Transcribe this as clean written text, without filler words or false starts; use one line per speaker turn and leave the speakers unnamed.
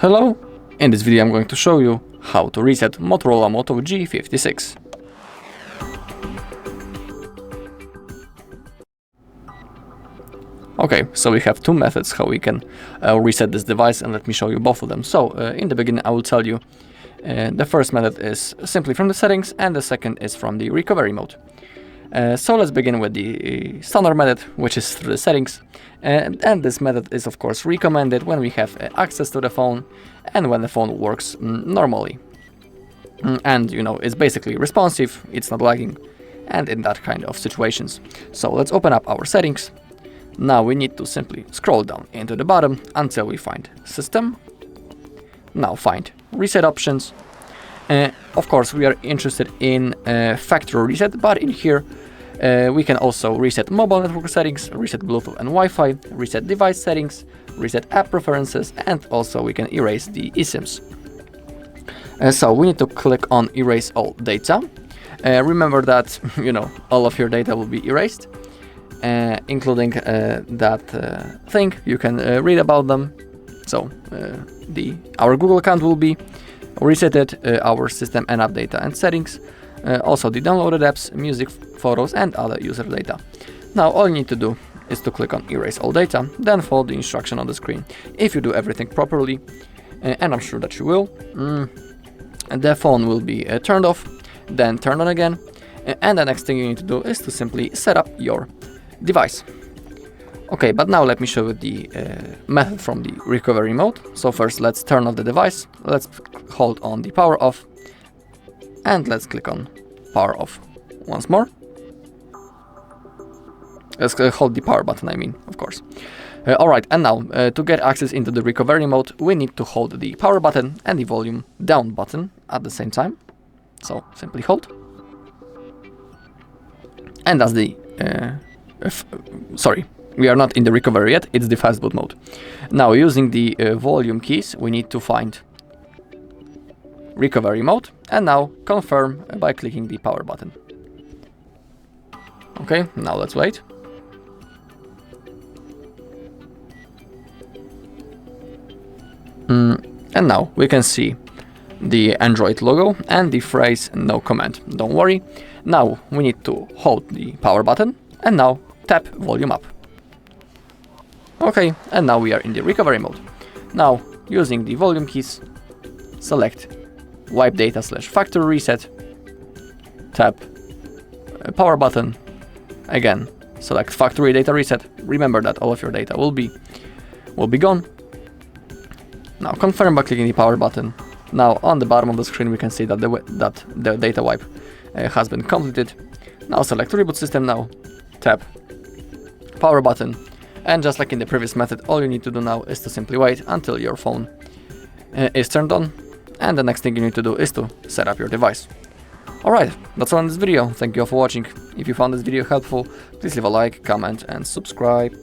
Hello! In this video I'm going to show you how to reset Motorola Moto G56. Okay, so we have two methods how we can reset this device, and let me show you both of them. So in the beginning I will tell you the first method is simply from the settings and the second is from the recovery mode. So let's begin with the standard method, which is through the settings, and this method is of course recommended when we have access to the phone and when the phone works normally. And you know, it's basically responsive, it's not lagging, and in that kind of situations. So let's open up our settings. Now we need to simply scroll down into the bottom until we find System. Now find Reset Options. Of course we are interested in factory reset, but in here we can also reset mobile network settings, reset Bluetooth and Wi-Fi, reset device settings, reset app preferences, and also we can erase the eSIMs. So we need to click on Erase All Data. Remember that you know, all of your data will be erased, including that thing. You can read about them. So our Google account will be resetted, our system and app data and settings, also the downloaded apps, music, photos, and other user data. Now all you need to do is to click on Erase All Data, then follow the instruction on the screen. If you do everything properly, and I'm sure that you will, the phone will be turned off, then turned on again, and the next thing you need to do is to simply set up your device. Okay, but now let me show you the method from the recovery mode. So first let's turn off the device, let's hold on the power off, and let's click on power off once more. Let's hold the power button, I mean, of course. Alright, and now to get access into the recovery mode, we need to hold the power button and the volume down button at the same time. So simply hold. And that's the sorry, we are not in the recovery yet, it's the fastboot mode. Now using the volume keys, we need to find recovery mode, and now confirm by clicking the power button. Okay, now let's wait. And now we can see the Android logo and the phrase "no command." Don't worry. Now we need to hold the power button and now tap volume up. Okay, and now we are in the recovery mode. Now using the volume keys, select wipe data / factory reset, tap power button, again select factory data reset. Remember that all of your data will be gone. Now confirm by clicking the power button. Now on the bottom of the screen we can see that the data wipe has been completed. Now select reboot system. Now tap power button, and just like in the previous method, all you need to do now is to simply wait until your phone is turned on, and the next thing you need to do is to set up your device. Alright, that's all in this video. Thank you all for watching. If you found this video helpful, please leave a like, comment and subscribe.